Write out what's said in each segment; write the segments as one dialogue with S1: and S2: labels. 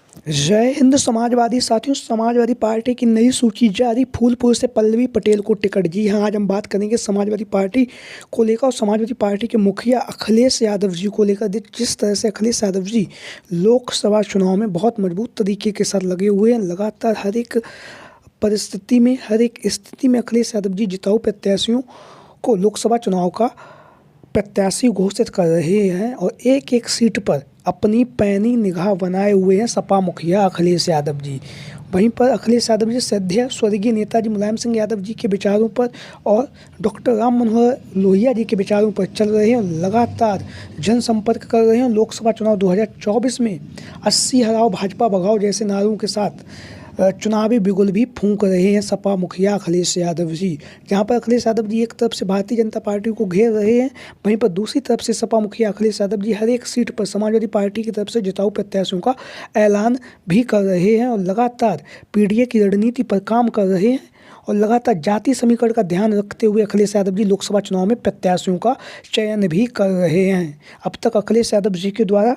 S1: जय हिंद समाजवादी साथियों। समाजवादी पार्टी की नई सूची जारी। फूलपुर से पल्लवी पटेल को टिकट। जी हाँ, आज हम बात करेंगे समाजवादी पार्टी को लेकर और समाजवादी पार्टी के मुखिया अखिलेश यादव जी को लेकर। जिस तरह से अखिलेश यादव जी लोकसभा चुनाव में बहुत मजबूत तरीके के साथ लगे हुए हैं, लगातार हर एक परिस्थिति में, हर एक स्थिति में अखिलेश यादव जी जिताऊ प्रत्याशियों को लोकसभा चुनाव का प्रत्याशी घोषित कर रहे हैं और एक एक सीट पर अपनी पैनी निगाह बनाए हुए हैं सपा मुखिया अखिलेश यादव जी। वहीं पर अखिलेश यादव जी श्रद्धेय स्वर्गीय नेताजी मुलायम सिंह यादव जी के विचारों पर और डॉक्टर राम मनोहर लोहिया जी के विचारों पर चल रहे हैं, लगातार जनसंपर्क कर रहे हैं। लोकसभा चुनाव 2024 में 80 हराओ भाजपा भगाओ जैसे नारों के साथ चुनावी बिगुल भी फूंक रहे हैं सपा मुखिया अखिलेश यादव जी। जहां पर अखिलेश यादव जी एक तरफ से भारतीय जनता पार्टी को घेर रहे हैं, वहीं पर दूसरी तरफ से सपा मुखिया अखिलेश यादव जी हर एक सीट पर समाजवादी पार्टी की तरफ से जिताऊ प्रत्याशियों का ऐलान भी कर रहे हैं और लगातार पीडीए की रणनीति पर काम कर रहे हैं और लगातार जाति समीकरण का ध्यान रखते हुए अखिलेश यादव जी लोकसभा चुनाव में प्रत्याशियों का चयन भी कर रहे हैं। अब तक अखिलेश यादव जी के द्वारा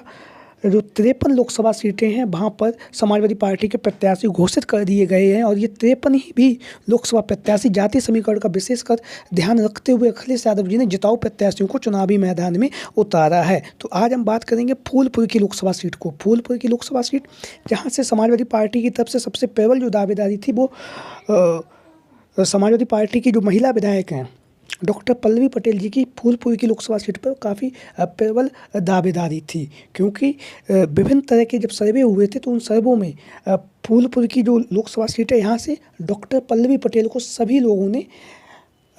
S1: जो 53 लोकसभा सीटें हैं वहाँ पर समाजवादी पार्टी के प्रत्याशी घोषित कर दिए गए हैं और ये 53 ही भी लोकसभा प्रत्याशी जाति समीकरण का विशेषकर ध्यान रखते हुए अखिलेश यादव जी ने जिताऊ प्रत्याशियों को चुनावी मैदान में उतारा है। तो आज हम बात करेंगे फूलपुर की लोकसभा सीट को। फूलपुर की लोकसभा सीट जहाँ से समाजवादी पार्टी की तरफ से सबसे प्रबल जो दावेदारी थी वो समाजवादी पार्टी की जो महिला विधायक हैं डॉक्टर पल्लवी पटेल जी की फूलपुर की लोकसभा सीट पर काफ़ी प्रबल दावेदारी थी, क्योंकि विभिन्न तरह के जब सर्वे हुए थे तो उन सर्वों में फूलपुर की जो लोकसभा सीट है यहाँ से डॉक्टर पल्लवी पटेल को सभी लोगों ने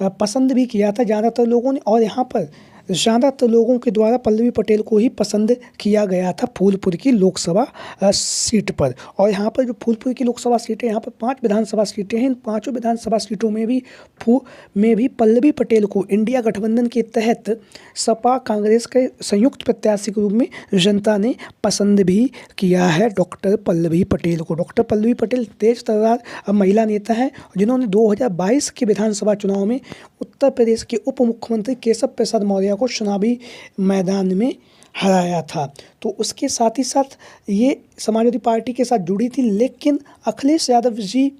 S1: पसंद भी किया था, ज़्यादातर लोगों ने। और यहाँ पर ज़्यादातर लोगों के द्वारा पल्लवी पटेल को ही पसंद किया गया था फूलपुर की लोकसभा सीट पर। और यहाँ पर जो फूलपुर की लोकसभा सीट है, यहाँ पर 5 विधानसभा सीटें हैं। इन 5 विधानसभा सीटों में भी पल्लवी पटेल को इंडिया गठबंधन के तहत सपा कांग्रेस के संयुक्त प्रत्याशी के रूप में जनता ने पसंद भी किया है डॉक्टर पल्लवी पटेल को। डॉक्टर पल्लवी पटेल तेज तर्रार महिला नेता हैं जिन्होंने 2022 के विधानसभा चुनाव में उत्तर प्रदेश के उप मुख्यमंत्री केशव प्रसाद मौर्य को चुनावी मैदान में हराया था। तो उसके साथ ही साथ ये समाजवादी पार्टी के साथ जुड़ी थी, लेकिन अखिलेश यादव जी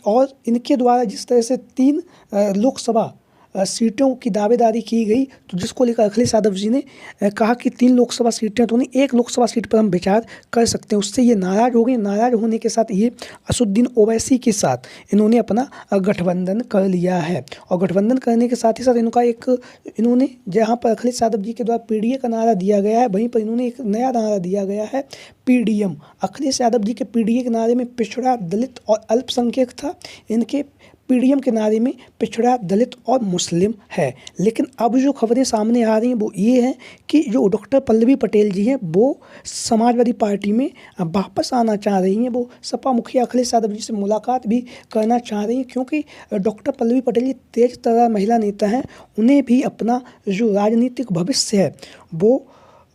S1: और इनके द्वारा जिस तरह से 3 लोकसभा सीटों की दावेदारी की गई, तो जिसको लेकर अखिलेश यादव जी ने कहा कि 3 लोकसभा सीटें तो नहीं, 1 लोकसभा सीट पर हम विचार कर सकते हैं। उससे ये नाराज़ हो गए। नाराज़ होने के साथ ये असुद्दीन ओवैसी के साथ इन्होंने अपना गठबंधन कर लिया है। और गठबंधन करने के साथ ही साथ इन्होंने जहाँ पर अखिलेश यादव जी के द्वारा पीडीए का नारा दिया गया है, वहीं पर इन्होंने एक नया नारा दिया गया है पीडीएम। अखिलेश यादव जी के पीडीए के नारे में पिछड़ा, दलित और अल्पसंख्यक था। इनके पीडीएम के नारे में पिछड़ा, दलित और मुस्लिम है। लेकिन अब जो खबरें सामने आ रही हैं वो ये हैं कि जो डॉक्टर पल्लवी पटेल जी हैं वो समाजवादी पार्टी में वापस आना चाह रही हैं। वो सपा मुखिया अखिलेश यादव जी से मुलाकात भी करना चाह रही हैं, क्योंकि डॉक्टर पल्लवी पटेल जी तेज तर्रार महिला नेता हैं। उन्हें भी अपना जो राजनीतिक भविष्य है वो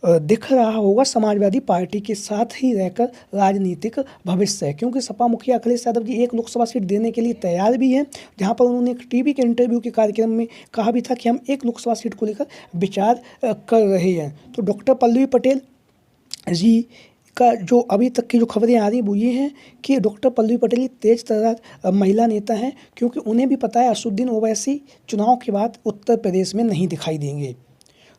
S1: दिख रहा होगा समाजवादी पार्टी के साथ ही रहकर राजनीतिक भविष्य है, क्योंकि सपा मुखिया अखिलेश यादव जी 1 लोकसभा सीट देने के लिए तैयार भी हैं। जहां पर उन्होंने एक टीवी के इंटरव्यू के कार्यक्रम में कहा भी था कि हम 1 लोकसभा सीट को लेकर विचार कर रहे हैं। तो डॉक्टर पल्लवी पटेल जी का जो अभी तक की जो खबरें आ रही हैं वो ये हैं कि डॉक्टर पल्लवी पटेल तेज तर्रार महिला नेता हैं, क्योंकि उन्हें भी पता है असुद्दीन ओवैसी चुनाव के बाद उत्तर प्रदेश में नहीं दिखाई देंगे।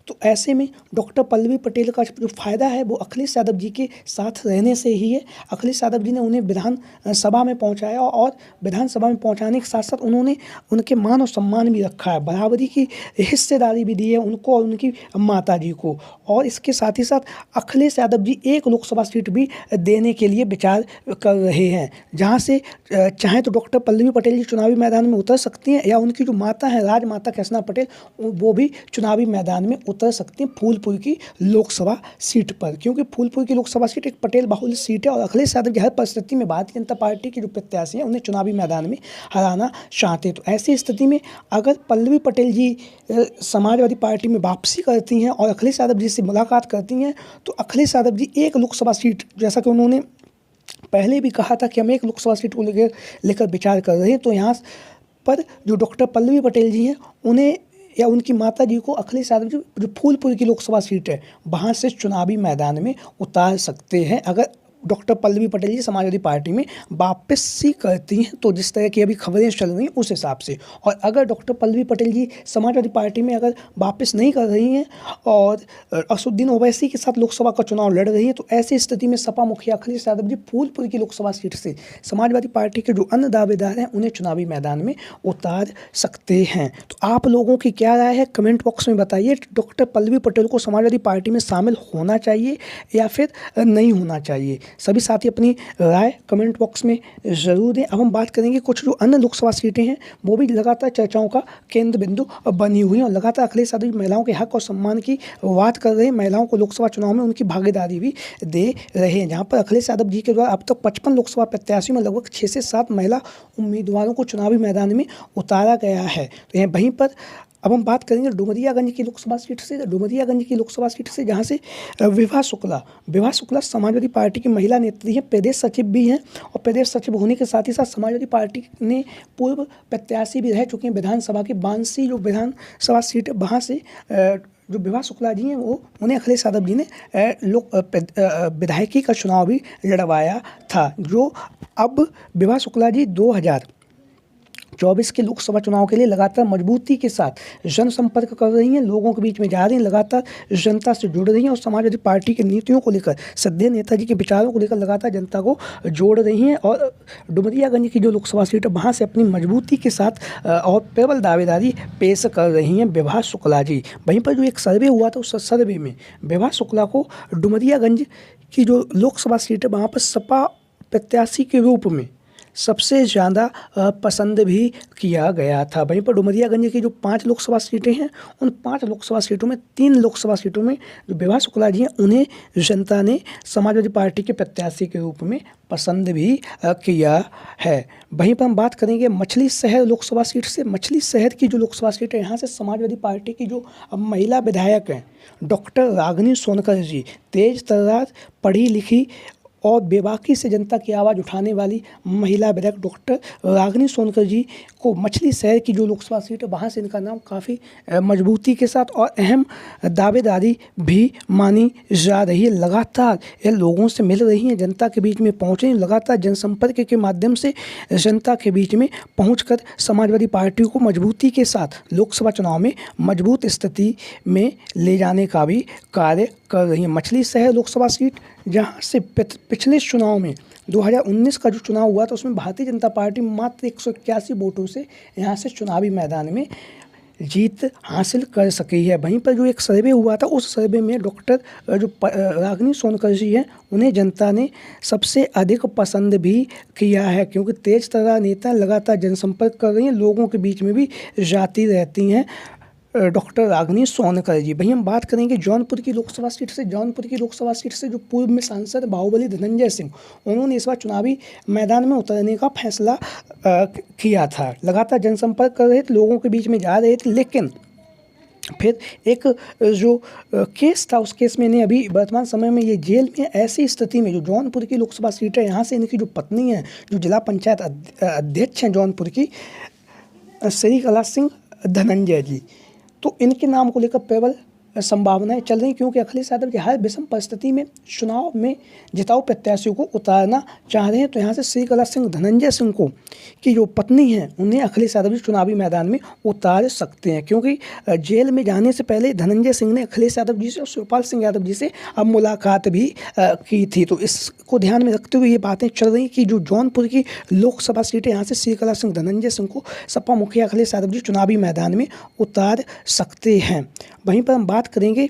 S1: तो ऐसे में डॉक्टर पल्लवी पटेल का जो फ़ायदा है वो अखिलेश यादव जी के साथ रहने से ही है। अखिलेश यादव जी ने उन्हें विधानसभा में पहुंचाया और विधानसभा में पहुंचाने के साथ साथ उन्होंने उनके मान और सम्मान भी रखा है, बराबरी की हिस्सेदारी भी दी है उनको और उनकी माता जी को। और इसके साथ ही साथ अखिलेश यादव जी 1 लोकसभा सीट भी देने के लिए विचार कर रहे हैं, जहाँ से चाहें तो डॉक्टर पल्लवी पटेल जी चुनावी मैदान में उतर सकती हैं, या उनकी जो माता है राजमाता कैसना पटेल वो भी चुनावी मैदान में उतर सकती हैं फूलपुर की लोकसभा सीट पर, क्योंकि फूलपुर की लोकसभा सीट एक पटेल बाहुल सीट है और अखिलेश यादव जी हर परिस्थिति में भारतीय जनता पार्टी के जो प्रत्याशी हैं उन्हें चुनावी मैदान में हराना चाहते हैं। तो ऐसी स्थिति में अगर पल्लवी पटेल जी समाजवादी पार्टी में वापसी करती हैं और अखिलेश यादव जी से मुलाकात करती हैं, तो अखिलेश यादव जी 1 लोकसभा सीट, जैसा कि उन्होंने पहले भी कहा था कि हम 1 लोकसभा सीट को लेकर विचार कर रहे हैं, तो यहाँ पर जो डॉक्टर पल्लवी पटेल जी हैं उन्हें या उनकी माता जी को अखिलेश यादव जी जो फूलपुर की लोकसभा सीट है वहाँ से चुनावी मैदान में उतार सकते हैं, अगर डॉक्टर पल्लवी पटेल जी समाजवादी पार्टी में वापसी करती हैं, तो जिस तरह की अभी खबरें चल रही हैं उस हिसाब से, और अगर डॉक्टर पल्लवी पटेल जी समाजवादी पार्टी में अगर वापस नहीं कर रही हैं और असदुद्दीन ओवैसी के साथ लोकसभा का चुनाव लड़ रही हैं, तो ऐसी स्थिति में सपा मुखिया अखिलेश यादव जी फूलपुर की लोकसभा सीट से समाजवादी पार्टी के जो अन्य दावेदार हैं उन्हें चुनावी मैदान में उतार सकते हैं। तो आप लोगों की क्या राय है, कमेंट बॉक्स में बताइए। डॉक्टर पल्लवी पटेल को समाजवादी पार्टी में शामिल होना चाहिए या फिर नहीं होना चाहिए? सभी साथी अपनी राय कमेंट बॉक्स में ज़रूर दें। अब हम बात करेंगे कुछ जो अन्य लोकसभा सीटें हैं वो भी लगातार चर्चाओं का केंद्र बिंदु बनी हुई हैं और लगातार अखिलेश यादव महिलाओं के हक और सम्मान की बात कर रहे हैं, महिलाओं को लोकसभा चुनाव में उनकी भागीदारी भी दे रहे हैं, जहाँ पर अखिलेश यादव जी के द्वारा अब तक 55 लोकसभा प्रत्याशियों में लगभग 6 से 7 महिला उम्मीदवारों को चुनावी मैदान में उतारा गया है। तो वहीं पर अब हम बात करेंगे डुमरियागंज की लोकसभा सीट से। डुमरियागंज की लोकसभा सीट से जहां से विभा शुक्ला समाजवादी पार्टी की महिला नेत्री हैं, प्रदेश सचिव भी हैं, और प्रदेश सचिव होने के साथ ही साथ समाजवादी पार्टी ने पूर्व प्रत्याशी भी रह चुके हैं विधानसभा की बांसी जो विधानसभा सीट है, वहाँ से जो विभा शुक्ला जी हैं वो उन्हें अखिलेश यादव जी ने विधायकी का चुनाव भी लड़वाया था। जो अब विभा शुक्ला जी 2024 के लोकसभा चुनाव के लिए लगातार मजबूती के साथ जनसंपर्क कर रही हैं, लोगों के बीच में जा रही हैं, लगातार जनता से जुड़ रही हैं और समाजवादी पार्टी की नीतियों को लेकर, श्रद्धेय नेताजी के विचारों को लेकर लगातार जनता को जोड़ रही हैं और डुमरियागंज की जो लोकसभा सीट है वहाँ से अपनी मजबूती के साथ और प्रबल दावेदारी पेश कर रही हैं विभा शुक्ला जी। वहीं पर जो एक सर्वे हुआ था उस सर्वे में विभा शुक्ला को डुमरियागंज की जो लोकसभा सीट है वहाँ पर सपा प्रत्याशी के रूप में सबसे ज़्यादा पसंद भी किया गया था। वहीं पर डुमरियागंज की जो 5 लोकसभा सीटें हैं उन 5 लोकसभा सीटों में 3 लोकसभा सीटों में जो विभा शुक्ला जी हैं उन्हें जनता ने समाजवादी पार्टी के प्रत्याशी के रूप में पसंद भी किया है। वहीं पर हम बात करेंगे मछली शहर लोकसभा सीट से। मछली शहर की जो लोकसभा सीट है यहाँ से समाजवादी पार्टी की जो महिला विधायक हैं डॉक्टर रागिनी सोनकर जी, तेज तर्रार, पढ़ी लिखी और बेबाकी से जनता की आवाज़ उठाने वाली महिला विधायक डॉक्टर रागिनी सोनकर जी को मछली शहर की जो लोकसभा सीट है वहाँ से इनका नाम काफ़ी मजबूती के साथ और अहम दावेदारी भी मानी जा रही है। लगातार ये लोगों से मिल रही हैं, जनता के बीच में पहुँच रही हैं, लगातार जनसंपर्क के माध्यम से जनता के बीच में पहुँचकर समाजवादी पार्टी को मजबूती के साथ लोकसभा चुनाव में मजबूत स्थिति में ले जाने का भी कार्य कर रही हैं। मछली शहर लोकसभा सीट जहाँ से पिछले चुनाव में 2019 का जो चुनाव हुआ था उसमें भारतीय जनता पार्टी मात्र 181 वोटों से यहाँ से चुनावी मैदान में जीत हासिल कर सकी है। वहीं पर जो एक सर्वे हुआ था उस सर्वे में डॉक्टर जो रागिनी सोनकर जी हैं उन्हें जनता ने सबसे अधिक पसंद भी किया है, क्योंकि तेज तर्रार नेता लगातार जनसंपर्क कर रही हैं, लोगों के बीच में भी जाती रहती हैं डॉक्टर रागिनी सोनकर जी। वहीं हम बात करेंगे जौनपुर की लोकसभा सीट से। जौनपुर की लोकसभा सीट से जो पूर्व में सांसद बाहुबली धनंजय सिंह उन्होंने इस बार चुनावी मैदान में उतरने का फैसला किया था। लगातार जनसंपर्क कर रहे थे, लोगों के बीच में जा रहे थे, लेकिन फिर एक जो केस था उस केस में इन्हें अभी वर्तमान समय में ये जेल में ऐसी स्थिति में जो जौनपुर की लोकसभा सीट है यहाँ से इनकी जो पत्नी है जो जिला पंचायत अध्यक्ष हैं जौनपुर की श्री कला सिंह धनंजय जी, तो इनके नाम को लेकर प्रबल संभावनाएं चल रही, क्योंकि अखिलेश यादव जी हर विषम परिस्थिति में चुनाव में जिताऊ प्रत्याशियों को उतारना चाह रहे हैं। तो यहाँ से श्री कला सिंह धनंजय सिंह को की जो पत्नी हैं उन्हें अखिलेश यादव जी चुनावी मैदान में उतार सकते हैं, क्योंकि जेल में जाने से पहले धनंजय सिंह ने अखिलेश यादव जी से और शिवपाल सिंह यादव जी से अब मुलाकात भी की थी। तो इसको ध्यान में रखते हुए ये बातें चल रही कि जो जौनपुर की लोकसभा सीट है यहाँ से श्री कला सिंह धनंजय सिंह को सपा मुखिया अखिलेश यादव जी चुनावी मैदान में उतार सकते हैं। वहीं पर हम बात करेंगे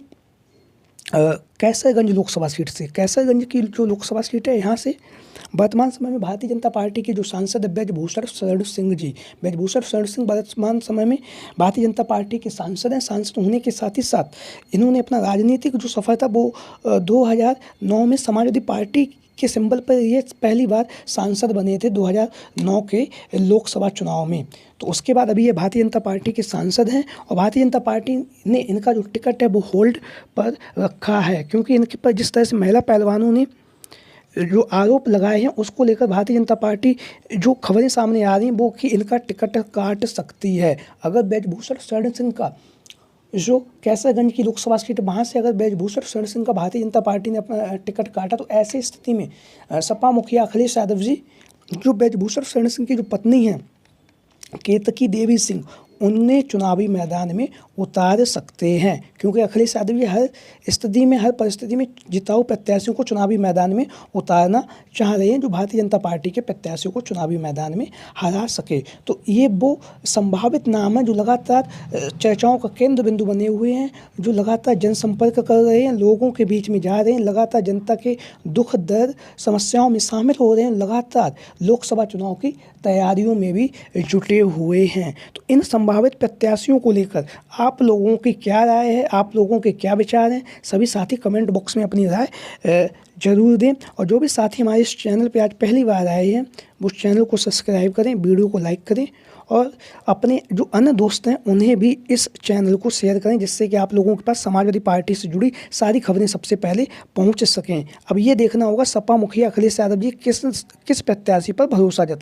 S1: कैसरगंज लोकसभा सीट से। कैसरगंज की जो लोकसभा सीट है यहाँ से वर्तमान समय में भारतीय जनता पार्टी के जो सांसद ब्रजभूषण शरण सिंह जी, ब्रजभूषण शरण सिंह वर्तमान समय में भारतीय जनता पार्टी के सांसद हैं। सांसद होने के साथ ही साथ इन्होंने अपना राजनीतिक जो सफर था वो 2009 में समाजवादी पार्टी के सिंबल पर ये पहली बार सांसद बने थे 2009 के लोकसभा चुनाव में। तो उसके बाद अभी ये भारतीय जनता पार्टी के सांसद हैं और भारतीय जनता पार्टी ने इनका जो टिकट है वो होल्ड पर रखा है, क्योंकि इनके पर जिस तरह से महिला पहलवानों ने जो आरोप लगाए हैं उसको लेकर भारतीय जनता पार्टी जो खबरें सामने आ रही हैं वो कि इनका टिकट काट सकती है। अगर ब्रजभूषण शरण सिंह का जो कैसरगंज की लोकसभा सीट, वहाँ से अगर ब्रजभूषण शरण सिंह का भारतीय जनता पार्टी ने अपना टिकट काटा, तो ऐसी स्थिति में सपा मुखिया अखिलेश यादव जी, जो ब्रजभूषण शरण सिंह की जो पत्नी हैं केतकी देवी सिंह, उन्हें चुनावी मैदान में उतार सकते हैं, क्योंकि अखिलेश यादव जी हर स्थिति में, हर परिस्थिति में जिताऊ प्रत्याशियों को चुनावी मैदान में उतारना चाह रहे हैं, जो भारतीय जनता पार्टी के प्रत्याशियों को चुनावी मैदान में हरा सके। तो ये वो संभावित नाम है जो लगातार चर्चाओं का केंद्र बिंदु बने हुए हैं, जो लगातार जनसंपर्क कर रहे हैं, लोगों के बीच में जा रहे हैं, लगातार जनता के दुख दर्द समस्याओं में शामिल हो रहे हैं, लगातार लोकसभा चुनाव की तैयारियों में भी जुटे हुए हैं। तो इन संभावित प्रत्याशियों को लेकर आप लोगों की क्या राय है, आप लोगों के क्या विचार हैं, सभी साथी कमेंट बॉक्स में अपनी राय ज़रूर दें। और जो भी साथी हमारे इस चैनल पे आज पहली बार आए हैं, वो चैनल को सब्सक्राइब करें, वीडियो को लाइक करें और अपने जो अन्य दोस्त हैं उन्हें भी इस चैनल को शेयर करें, जिससे कि आप लोगों के पास समाजवादी पार्टी से जुड़ी सारी खबरें सबसे पहले पहुंच सकें। अब ये देखना होगा सपा मुखिया अखिलेश यादव जी किस प्रत्याशी पर भरोसा जताएं।